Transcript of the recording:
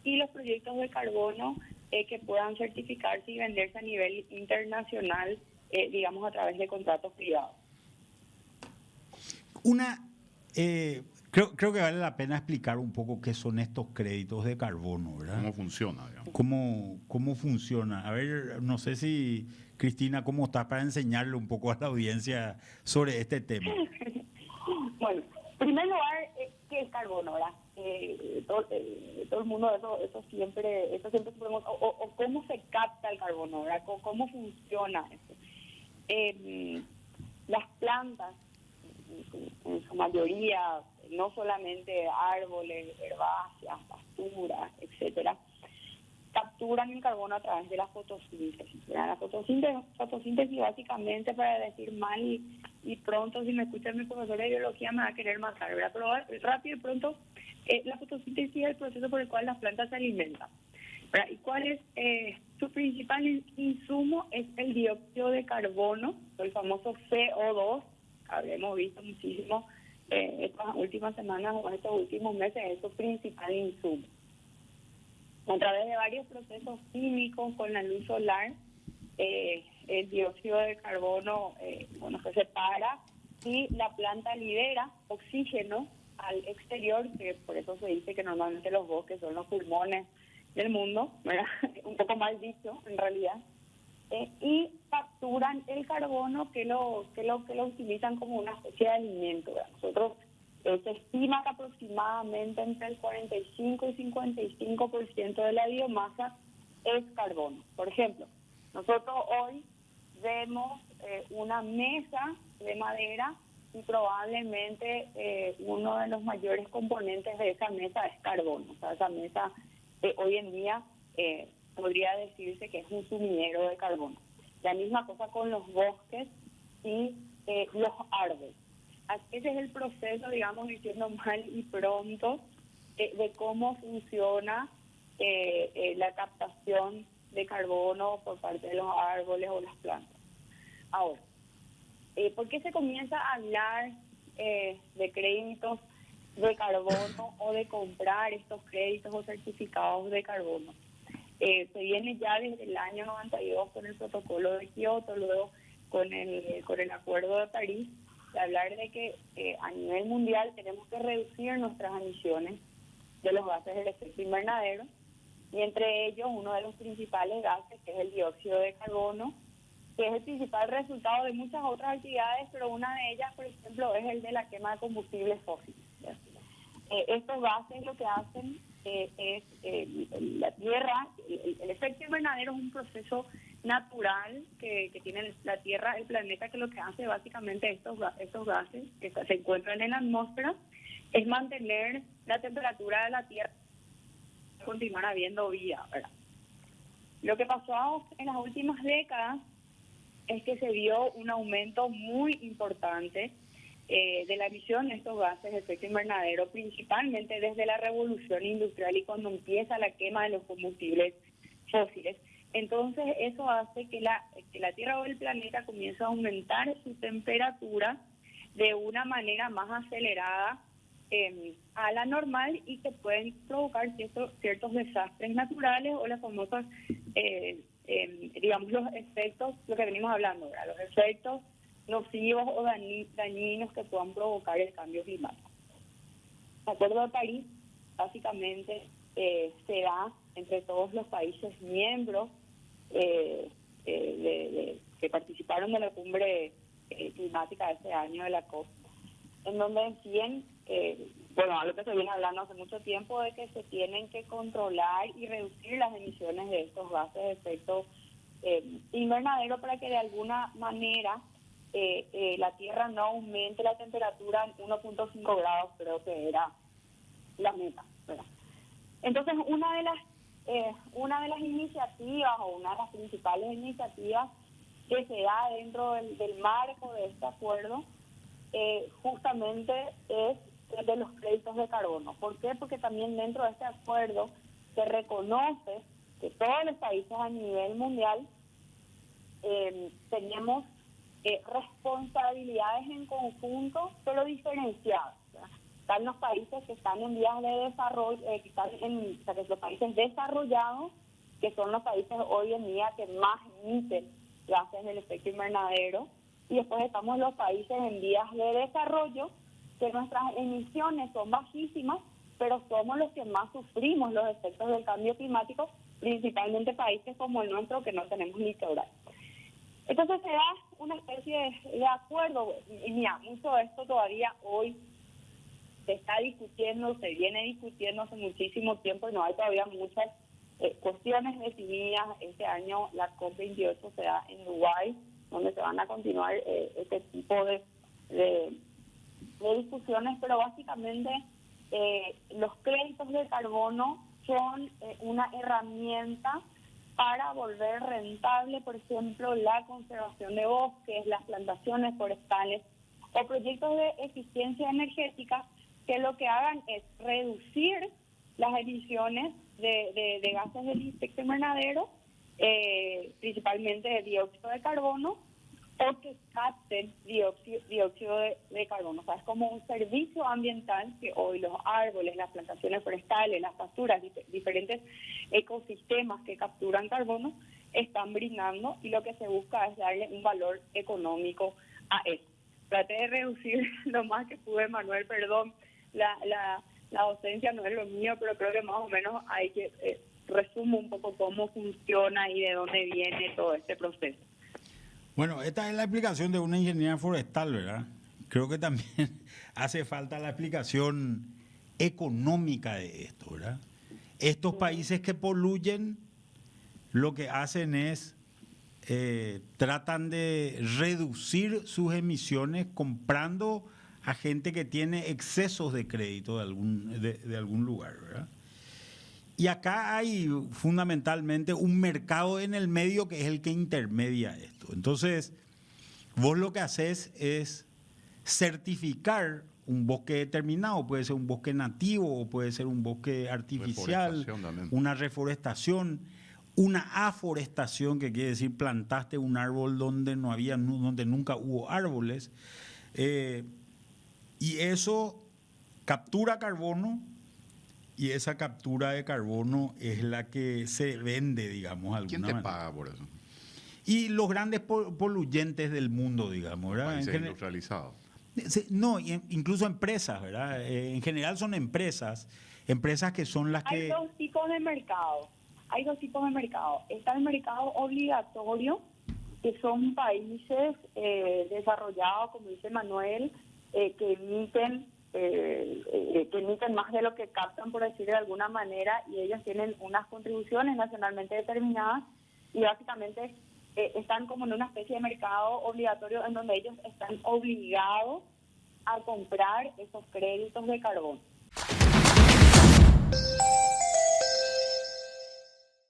y los proyectos de carbono que puedan certificarse y venderse a nivel internacional, digamos, a través de contratos privados. Creo que vale la pena explicar un poco qué son estos créditos de carbono, ¿verdad? ¿Cómo funciona, digamos? ¿Cómo funciona? A ver, no sé si, Cristina, ¿cómo estás para enseñarle un poco a la audiencia sobre este tema? Bueno, en primer lugar, ¿qué es carbono, verdad? Todo el mundo, eso siempre se pregunta, o cómo se capta el carbono, ¿verdad? ¿Cómo funciona eso? Las plantas, en su mayoría, no solamente árboles, herbáceas, pasturas, etcétera, capturan el carbono a través de la fotosíntesis. La fotosíntesis básicamente, para decir mal y pronto, si me escucha mi profesor de biología me va a querer matar, ¿verdad? Pero rápido y pronto, la fotosíntesis es el proceso por el cual las plantas se alimentan, ¿verdad? ¿Y cuál es su principal insumo? Es el dióxido de carbono, el famoso CO2. Hemos visto muchísimo estas últimas semanas o estos últimos meses, es su principal insumo. A través de varios procesos químicos con la luz solar, el dióxido de carbono se separa y la planta libera oxígeno al exterior, que por eso se dice que normalmente los bosques son los pulmones del mundo, ¿verdad? Un poco mal dicho en realidad. Y capturan el carbono que lo utilizan como una especie de alimento, ¿verdad? Nosotros se estima que aproximadamente entre el 45 y 55% de la biomasa es carbono. Por ejemplo, nosotros hoy vemos una mesa de madera y probablemente uno de los mayores componentes de esa mesa es carbono. O sea, esa mesa hoy en día podría decirse que es un sumidero de carbono. La misma cosa con los bosques y los árboles. Ese es el proceso, digamos, diciendo mal y pronto, de cómo funciona la captación de carbono por parte de los árboles o las plantas. Ahora, ¿por qué se comienza a hablar de créditos de carbono o de comprar estos créditos o certificados de carbono? Se viene ya desde el año 92 con el protocolo de Kioto, luego con el acuerdo de París, de hablar de que a nivel mundial tenemos que reducir nuestras emisiones de los gases del efecto invernadero, y entre ellos uno de los principales gases, que es el dióxido de carbono, que es el principal resultado de muchas otras actividades, pero una de ellas, por ejemplo, es el de la quema de combustibles fósiles. Estos gases lo que hacen es la Tierra, el efecto invernadero es un proceso natural que tiene la Tierra, el planeta, que lo que hace básicamente estos gases que se encuentran en la atmósfera es mantener la temperatura de la Tierra, continuar habiendo vida, ¿verdad? Lo que pasó en las últimas décadas es que se vio un aumento muy importante de la emisión de estos gases de efecto invernadero, principalmente desde la revolución industrial y cuando empieza la quema de los combustibles fósiles. Entonces eso hace que la Tierra o el planeta comience a aumentar su temperatura de una manera más acelerada a la normal, y que pueden provocar ciertos desastres naturales o las famosas, digamos, los efectos, lo que venimos hablando, ¿verdad? Los efectos nocivos o dañinos que puedan provocar el cambio climático. El Acuerdo de París básicamente se da entre todos los países miembros que participaron de la cumbre climática de este año de la COP, en donde deciden, algo que se viene hablando hace mucho tiempo, de que se tienen que controlar y reducir las emisiones de estos gases de efecto invernadero para que de alguna manera la Tierra no aumente la temperatura en 1.5 grados, creo que era la meta, ¿verdad? Entonces, una de las iniciativas, o una de las principales iniciativas que se da dentro del marco de este acuerdo, justamente es el de los créditos de carbono. ¿Por qué? Porque también dentro de este acuerdo se reconoce que todos los países a nivel mundial tenemos responsabilidades en conjunto, pero diferenciadas, ¿verdad? están los países que están en vías de desarrollo, que están o sea, que los países desarrollados, que son los países hoy en día que más emiten gases del efecto invernadero, y después estamos los países en vías de desarrollo, que nuestras emisiones son bajísimas, pero somos los que más sufrimos los efectos del cambio climático, principalmente países como el nuestro que no tenemos litoral. Entonces se da una especie de acuerdo, y mira, mucho de esto todavía hoy se está discutiendo, se viene discutiendo hace muchísimo tiempo y no hay todavía muchas cuestiones definidas. Este año la COP28 se da en Dubái, donde se van a continuar este tipo de discusiones, pero básicamente los créditos de carbono son una herramienta para volver rentable, por ejemplo, la conservación de bosques, las plantaciones forestales o proyectos de eficiencia energética que lo que hagan es reducir las emisiones de gases del efecto invernadero, principalmente de dióxido de carbono, o que capten dióxido de carbono. O sea, es como un servicio ambiental que hoy los árboles, las plantaciones forestales, las pasturas, diferentes ecosistemas que capturan carbono están brindando, y lo que se busca es darle un valor económico a eso. Traté de reducir lo más que pude, Manuel, perdón, la docencia no es lo mío, pero creo que más o menos hay que resumo un poco cómo funciona y de dónde viene todo este proceso. Bueno, esta es la explicación de una ingeniería forestal, ¿verdad? Creo que también hace falta la explicación económica de esto, ¿verdad? Estos países que poluyen lo que hacen es tratan de reducir sus emisiones comprando a gente que tiene excesos de crédito de algún lugar, ¿verdad? Y acá hay fundamentalmente un mercado en el medio que es el que intermedia esto. Entonces, vos lo que haces es certificar un bosque determinado, puede ser un bosque nativo o puede ser un bosque artificial, una reforestación, una aforestación, que quiere decir plantaste un árbol donde donde nunca hubo árboles, y eso captura carbono. Y esa captura de carbono es la que se vende, digamos, alguna ¿Quién te paga por eso? Y los grandes poluyentes del mundo, digamos, ¿verdad? Países industrializados. No, incluso empresas, ¿verdad? En general son empresas que son las que... Hay dos tipos de mercado. Está el mercado obligatorio, que son países desarrollados, como dice Manuel, que emiten más de lo que captan, por decir de alguna manera, y ellos tienen unas contribuciones nacionalmente determinadas, y básicamente están como en una especie de mercado obligatorio en donde ellos están obligados a comprar esos créditos de carbono.